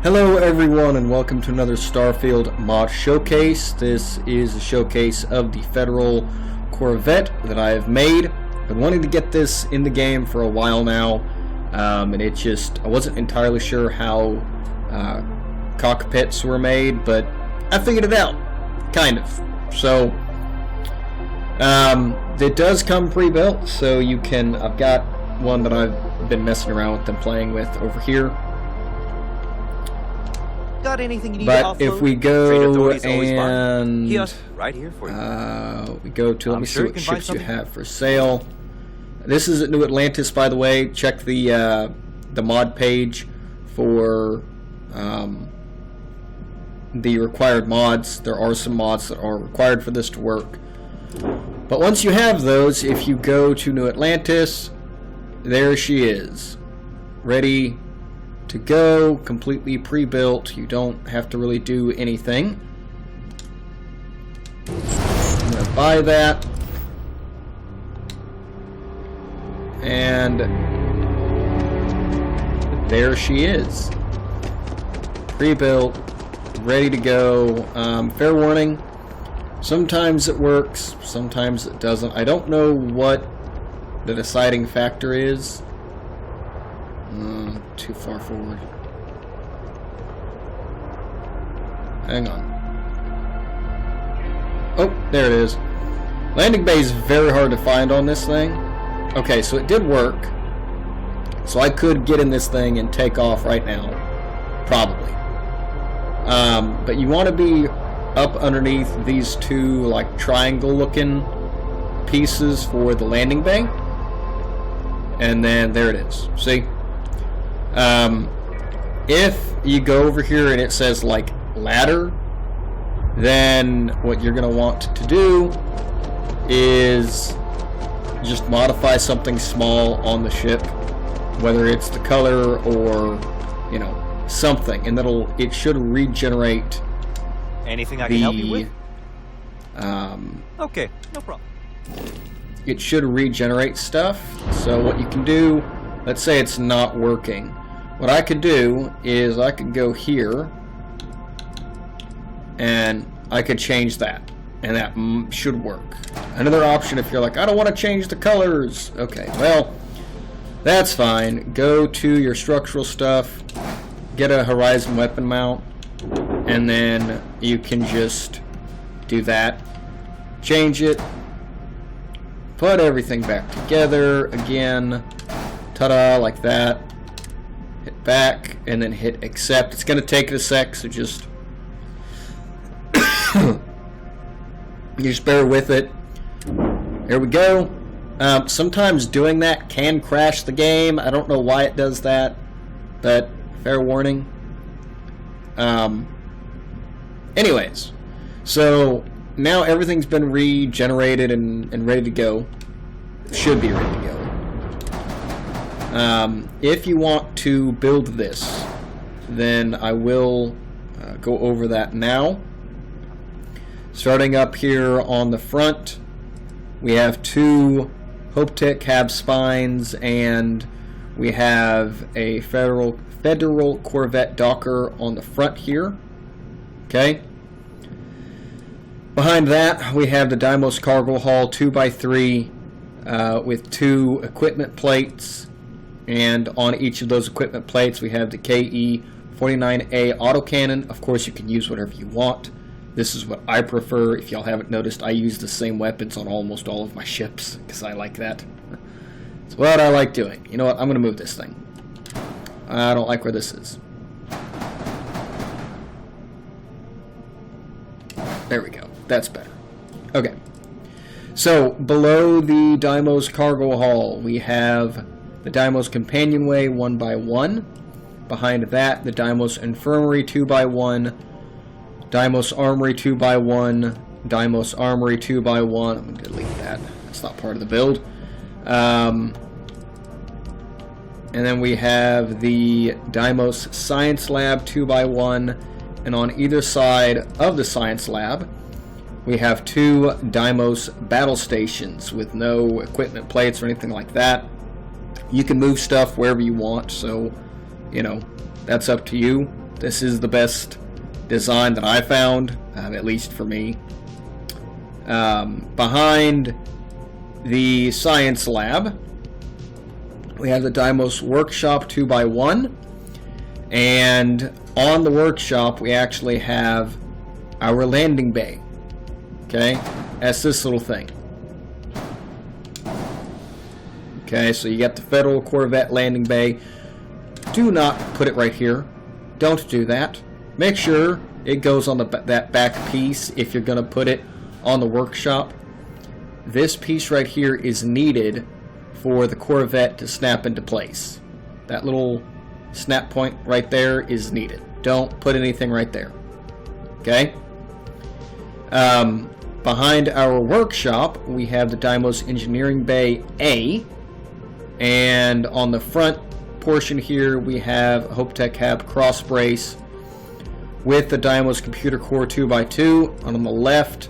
Hello everyone and welcome to another Starfield mod showcase. This is a showcase of the Federal Corvette that I have made. I've been wanting to get this in the game for a while now, and I wasn't entirely sure how cockpits were made, but I figured it out, kind of. So it does come pre-built, so you can, I've got one that I've been messing around with and playing with over here. Got anything you need but to offload? If we go and kiosk right here for you. We go to, let me see what ships you have for sale. This is at New Atlantis, by the way. Check the mod page for the required mods. There are some mods that are required for this to work. But once you have those, if you go to New Atlantis, there she is, ready to go, completely pre-built. You don't have to really do anything. I'm gonna buy that, and there she is, pre-built, ready to go. Fair warning, sometimes it works, sometimes it doesn't. I don't know what the deciding factor is. Too far forward. Hang on. Oh, there it is. Landing bay is very hard to find on this thing. Okay, so it did work. So I could get in this thing and take off right now. Probably. But you want to be up underneath these two, like, triangle-looking pieces for the landing bay. And then there it is. See? If you go over here and it says like ladder, then what you're going to want to do is just modify something small on the ship, whether it's the color or, you know, something, and it should regenerate. Anything I can help you with? Okay, no problem. It should regenerate stuff. So what you can do, let's say it's not working. What I could do is I could go here and I could change that, and that should work. Another option, if you're like, I don't want to change the colors. Okay, well, that's fine. Go to your structural stuff, get a horizon weapon mount, and then you can just do that. Change it. Put everything back together again. Ta-da, like that. Hit back, and then hit accept. It's going to take it a sec, so just bear with it. There we go. Sometimes doing that can crash the game. I don't know why it does that, but fair warning. Anyways, so now everything's been regenerated and ready to go. Should be ready to go. If you want to build this, then I will go over that now. Starting up here on the front, we have two Hope-Tech cab spines, and we have a Federal Corvette Docker on the front here. Okay. Behind that, we have the Deimos cargo hull 2x3 with two equipment plates. And on each of those equipment plates, we have the KE-49A autocannon. Of course, you can use whatever you want. This is what I prefer. If y'all haven't noticed, I use the same weapons on almost all of my ships because I like that. It's what I like doing. You know what? I'm going to move this thing. I don't like where this is. There we go. That's better. Okay. So, below the Deimos cargo hull, we have the Deimos companionway 1x1. Behind that, the Deimos infirmary 2x1, Deimos armory 2x1, Deimos armory 2x1. I'm going to delete that. That's not part of the build. And then we have the Deimos science lab 2x1, and on either side of the science lab, we have two Deimos battle stations with no equipment plates or anything like that. You can move stuff wherever you want, so, you know, that's up to you. This is the best design that I found, at least for me. Behind the science lab, we have the Deimos Workshop 2x1, and on the workshop we actually have our landing bay. Okay, that's this little thing. Okay, so you got the Federal Corvette landing bay. Do not put it right here. Don't do that. Make sure it goes on that back piece if you're going to put it on the workshop. This piece right here is needed for the Corvette to snap into place. That little snap point right there is needed. Don't put anything right there. Okay? Behind our workshop, we have the Deimos Engineering Bay A. And on the front portion here, we have a Hopetech Cab cross brace with the Deimos Computer Core 2x2. And on the left,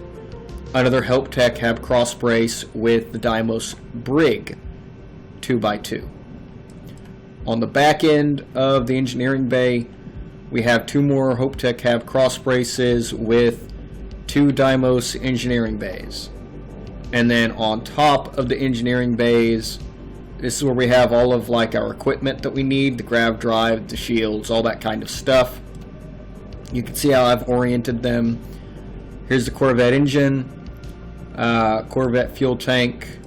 another Hopetech Cab cross brace with the Deimos Brig 2x2. On the back end of the engineering bay, we have two more Hopetech Cab cross braces with two Deimos engineering bays. And then on top of the engineering bays, this is where we have all of like our equipment that we need, the grav drive, the shields, all that kind of stuff. You can see how I've oriented them. Here's the Corvette engine, Corvette fuel tank,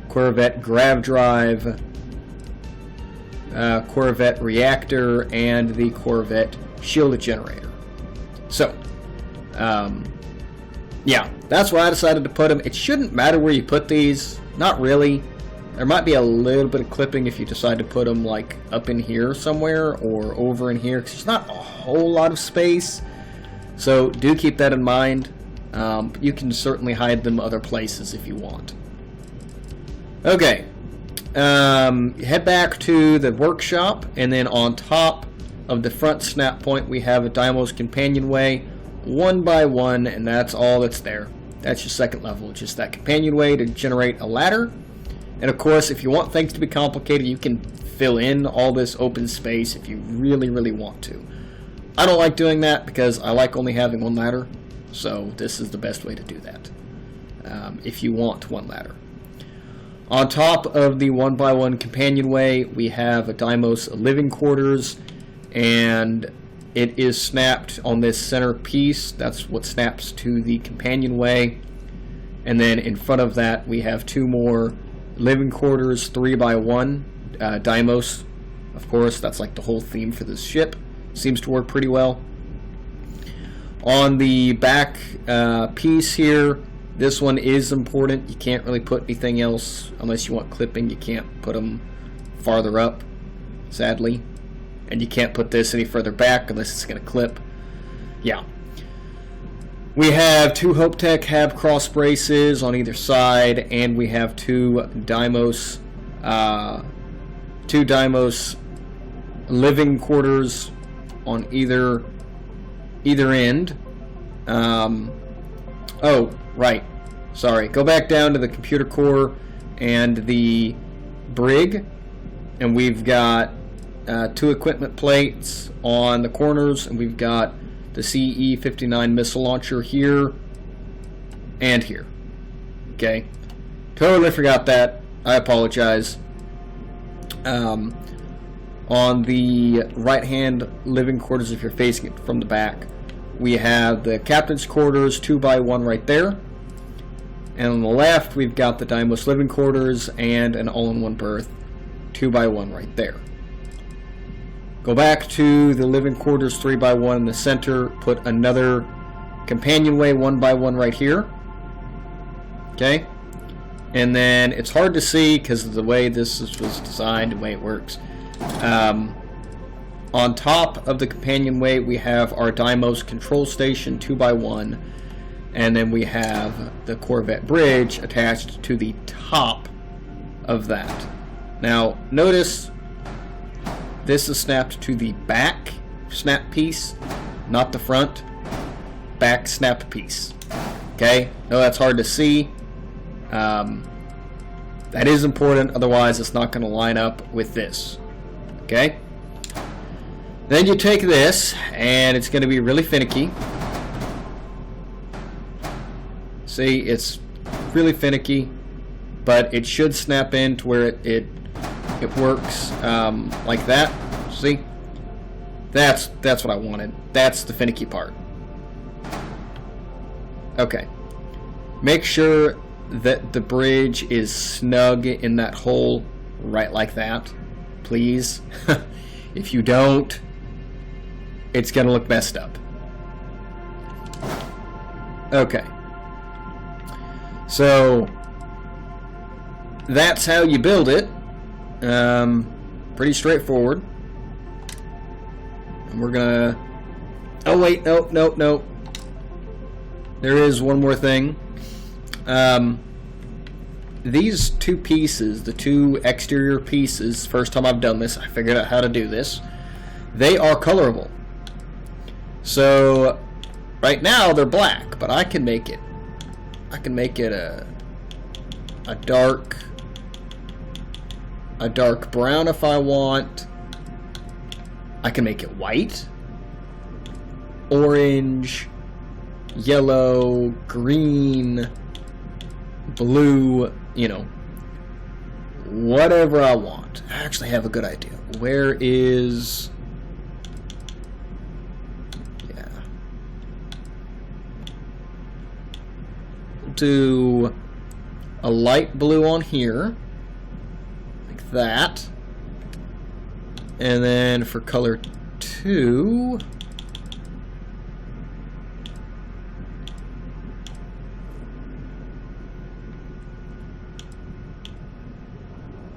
Corvette grav drive, Corvette reactor, and the Corvette shield generator. So, yeah, that's why I decided to put them. It shouldn't matter where you put these, not really. There might be a little bit of clipping if you decide to put them like up in here somewhere or over in here, because there's not a whole lot of space. So do keep that in mind. You can certainly hide them other places if you want. Okay, head back to the workshop, and then on top of the front snap point we have a Deimos companionway 1x1, and that's all that's there. That's your second level, just that companionway to generate a ladder. And of course, if you want things to be complicated, you can fill in all this open space if you really, really want to. I don't like doing that because I like only having one ladder, so this is the best way to do that, if you want one ladder. On top of the 1x1 companionway, we have a Deimos living quarters, and it is snapped on this center piece. That's what snaps to the companionway. And then in front of that, we have two more living quarters 3x1 Deimos. Of course, that's like the whole theme for this ship. Seems to work pretty well. On the back piece here, this one is important. You can't really put anything else unless you want clipping. You can't put them farther up, sadly. And you can't put this any further back unless it's going to clip. Yeah. We have two Hopetech Cab cross braces on either side, and we have two Deimos living quarters on either end. Oh, right. Sorry. Go back down to the computer core and the brig, and we've got two equipment plates on the corners, and we've got the CE-59 missile launcher here and here. Okay, totally forgot that. I apologize. On the right-hand living quarters, if you're facing it from the back, we have the captain's quarters 2x1 right there, and on the left we've got the Deimos living quarters and an all-in-one berth 2x1 right there. Go back to the living quarters 3x1 in the center, put another companionway 1x1 right here. Okay, and then it's hard to see because of the way this was designed and the way it works. On top of the companionway we have our Deimos control station 2x1, and then we have the Corvette bridge attached to the top of that. Now notice this is snapped to the back snap piece, not the front. Back snap piece. Okay? No, that's hard to see. That is important, otherwise it's not going to line up with this. Okay? Then you take this, and it's going to be really finicky. See, it's really finicky, but it should snap in to where it works like that. See? That's what I wanted. That's the finicky part. Okay. Make sure that the bridge is snug in that hole, right like that, please. If you don't, it's gonna look messed up. Okay. So that's how you build it. Pretty straightforward. And we're gonna... Oh wait, no. There is one more thing. These two pieces, the two exterior pieces, first time I've done this, I figured out how to do this. They are colorable. So right now they're black, but I can make it a dark brown if I want. I can make it white, orange, yellow, green, blue, you know, whatever I want. I actually have a good idea. Where is... Yeah. We'll do a light blue on here, like that. And then for color 2...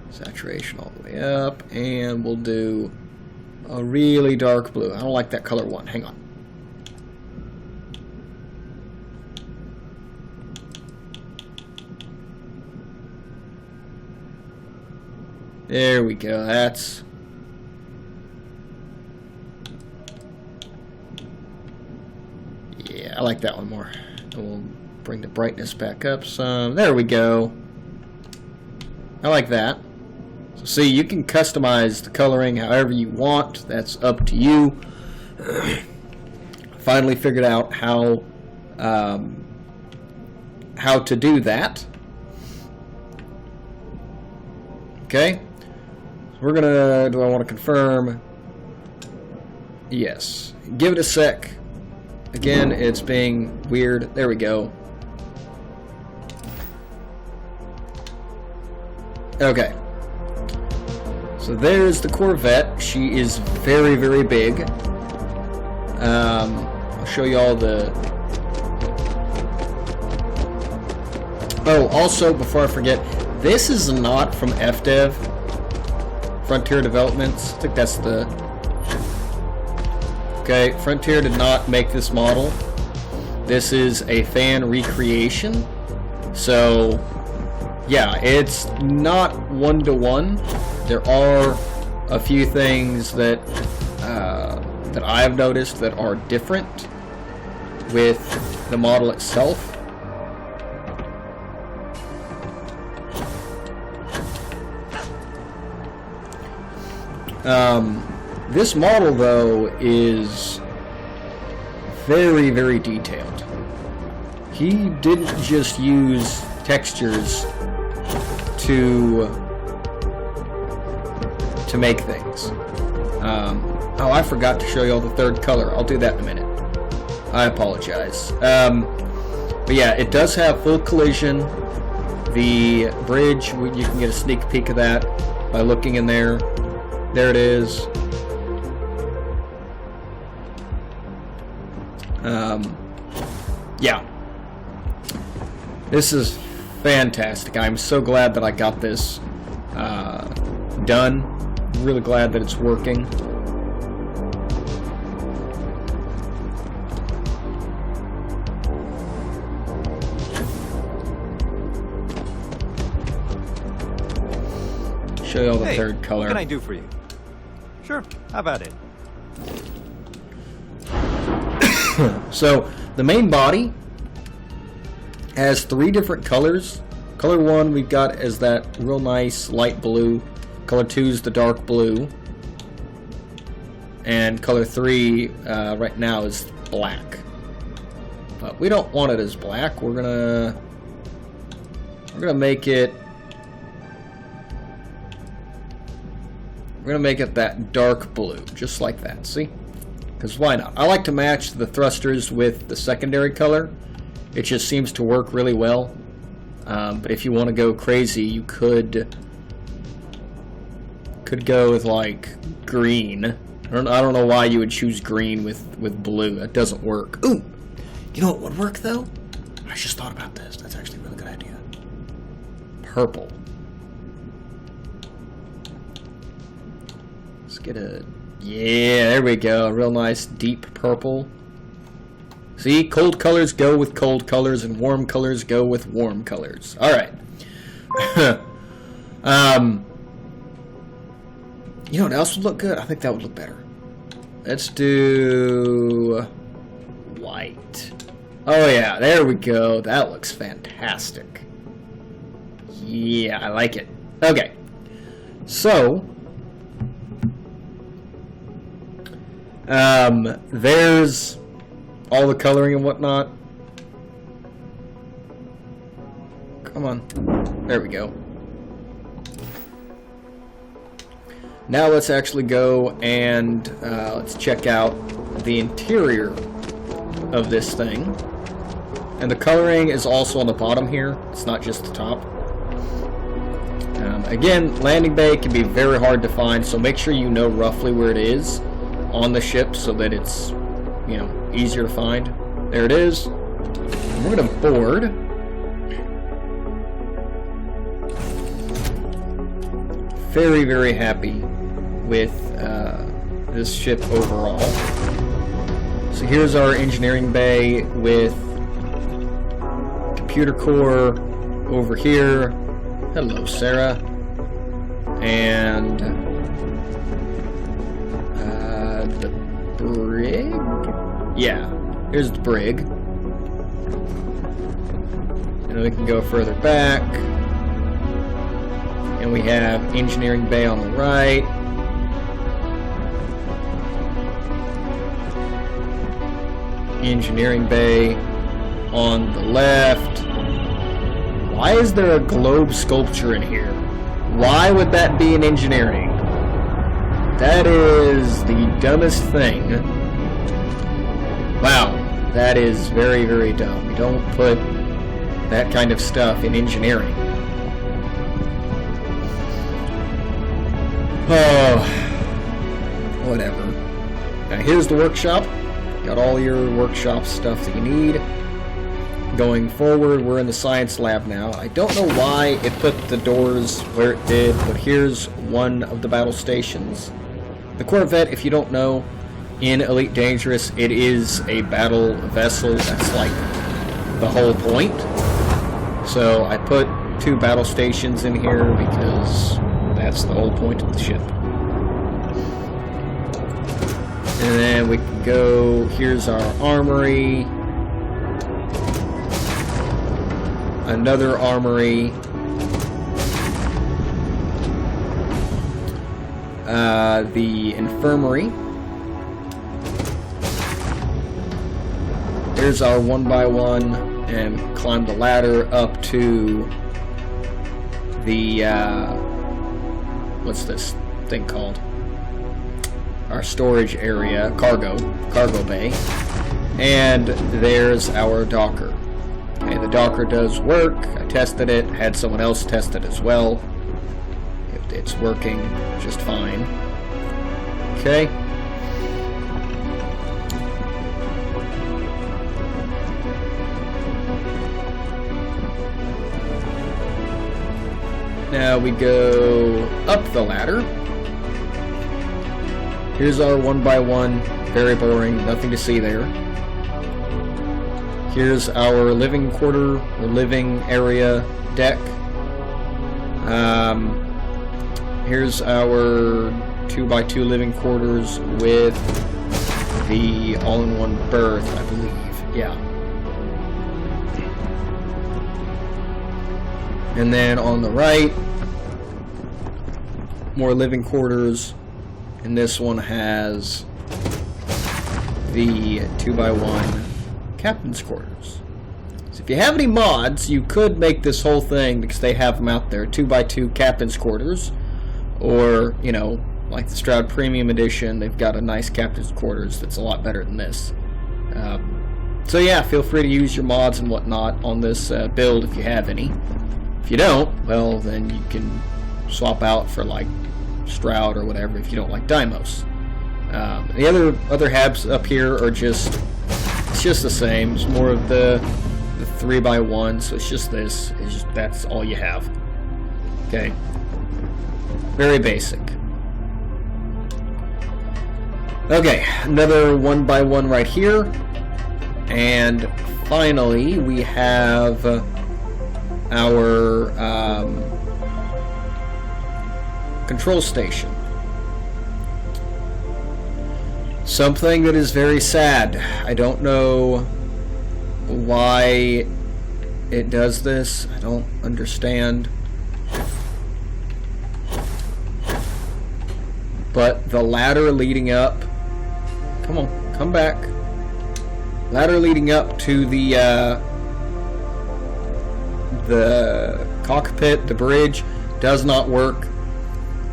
saturation all the way up, and we'll do a really dark blue. I don't like that color 1. Hang on. There we go. That's... yeah, I like that one more. And we'll bring the brightness back up some. There we go. I like that. So see, you can customize the coloring however you want. That's up to you. Finally figured out how to do that. Okay. So we're gonna... do I want to confirm? Yes. Give it a sec. Again, it's being weird. There we go. Okay. So there's the Corvette. She is very, very big. I'll show you all the... Oh, also, before I forget, this is not from FDev, Frontier Developments. I think that's the... Okay, Frontier did not make this model. This is a fan recreation. So, yeah, it's not one-to-one. There are a few things that that I've noticed that are different with the model itself. This model, though, is very, very detailed. He didn't just use textures to make things. Oh, I forgot to show you all the third color. I'll do that in a minute. I apologize. But yeah, it does have full collision. The bridge, you can get a sneak peek of that by looking in there. There it is. Yeah. This is fantastic. I'm so glad that I got this done. Really glad that it's working. Show you all the third color. What can I do for you? Sure, how about it? So, the main body has 3 different colors. Color 1 we've got as that real nice light blue. Color 2 is the dark blue. and color 3 right now is black. But we don't want it as black. We're gonna make it. We're gonna make it that dark blue, just like that. See? Because why not? I like to match the thrusters with the secondary color. It just seems to work really well. But if you want to go crazy, you could go with like green. I don't know why you would choose green with blue. That doesn't work. Ooh, you know what would work though? I just thought about this. That's actually a really good idea. Purple. Let's get a... Yeah, there we go. A real nice deep purple. See, cold colors go with cold colors, and warm colors go with warm colors. All right. You know what else would look good? I think that would look better. Let's do white. Oh yeah, there we go. That looks fantastic. Yeah, I like it. Okay. So, there's all the coloring and whatnot. Come on. There we go. Now let's actually go and let's check out the interior of this thing. And the coloring is also on the bottom here. It's not just the top. Again, landing bay can be very hard to find, so make sure you know roughly where it is on the ship so that it's, you know, easier to find. There it is. And we're going to board. Very, very happy with this ship overall. So here's our engineering bay with computer core over here. Hello, Sarah. And the brig? Yeah, here's the brig. And we can go further back. And we have engineering bay on the right. Engineering bay on the left. Why is there a globe sculpture in here? Why would that be in engineering? That is the dumbest thing. Wow, that is very, very dumb. You don't put that kind of stuff in engineering. Oh, whatever. Now here's the workshop. Got all your workshop stuff that you need. Going forward, we're in the science lab now. I don't know why it put the doors where it did, but here's one of the battle stations. The Corvette, if you don't know, in Elite Dangerous, it is a battle vessel. That's like the whole point. So I put 2 battle stations in here because that's the whole point of the ship. And then we can go, here's our armory. Another armory. The infirmary. Here's our 1x1, and climb the ladder up to the, what's this thing called? Our storage area, cargo bay. And there's our docker. Okay, the docker does work. I tested it, had someone else test it as well. It's working just fine. Okay. Now we go up the ladder. Here's our 1x1. Very boring, nothing to see there. Here's our living quarter, or living area deck. Here's our 2x2 living quarters with the all-in-one berth, I believe. Yeah. And then on the right, more living quarters And this one has the 2x1 captain's quarters. So if you have any mods, you could make this whole thing, because they have them out there, 2x2 captain's quarters, or, you know, like the Stroud Premium Edition, they've got a nice captain's quarters that's a lot better than this. So yeah, feel free to use your mods and whatnot on this build if you have any. If you don't, well, then you can swap out for like Stroud or whatever if you don't like Deimos. The other habs up here are just, it's just the same. It's more of the 3x1, so it's just this. It's just, that's all you have. Okay. Very basic. Okay, another 1x1 right here. And finally, we have our control station. Something that is very sad. I don't know why it does this. I don't understand. But the ladder leading up... Come on, come back. Ladder leading up to the cockpit, the bridge, does not work.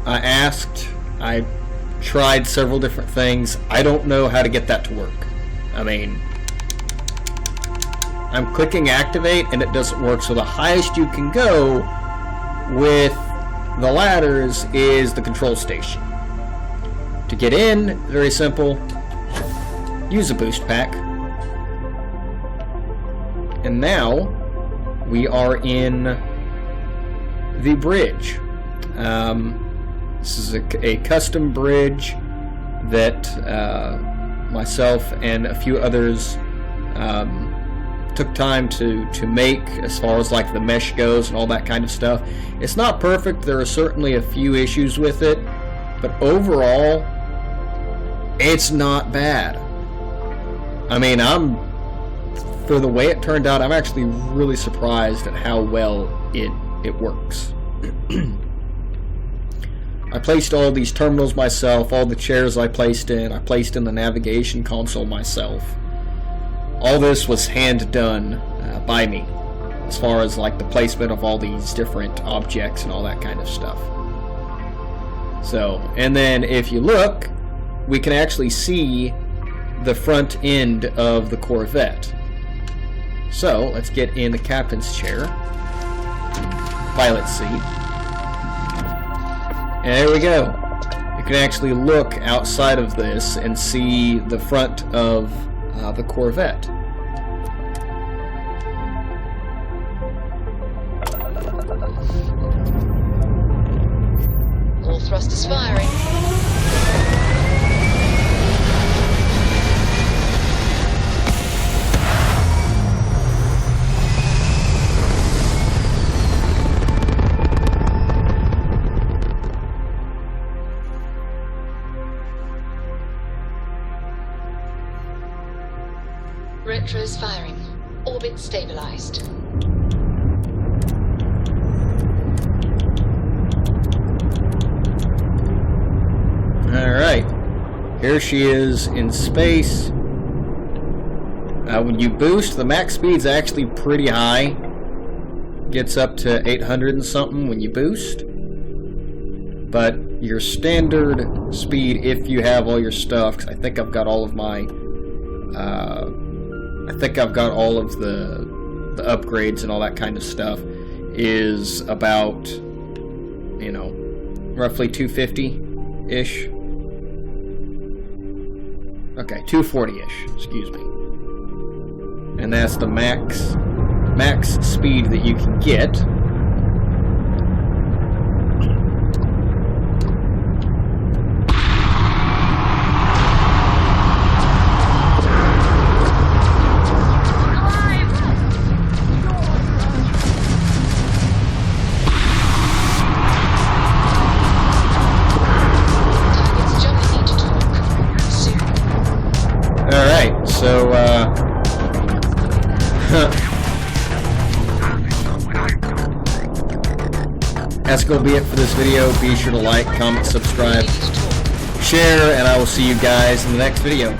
I asked, I tried several different things. I don't know how to get that to work. I mean, I'm clicking activate and it doesn't work. So the highest you can go with the ladders is the control station. To get in, very simple. Use a boost pack. And now we are in the bridge. This is a custom bridge that myself and a few others took time to make, as far as like the mesh goes and all that kind of stuff. It's not perfect. There are certainly a few issues with it, but overall, it's not bad. I mean, for the way it turned out, I'm actually really surprised at how well it works. I placed all these terminals myself, all the chairs I placed in the navigation console myself. All this was hand done by me, as far as like the placement of all these different objects and all that kind of stuff. So, and then if you look, we can actually see the front end of the Corvette. So, let's get in the captain's chair, pilot seat, and there we go. You can actually look outside of this and see the front of the Corvette. All thrusters firing. Retros firing. Orbit stabilized. Alright. Here she is in space. When you boost, the max speed's actually pretty high. Gets up to 800 and something when you boost. But your standard speed, if you have all your stuff, 'cause I think I've got all of my... I think I've got all of the upgrades and all that kind of stuff, is about, you know, roughly 250-ish. Okay, 240-ish, excuse me. And that's the max speed that you can get. So, that's going to be it for this video. Be sure to like, comment, subscribe, share, and I will see you guys in the next video.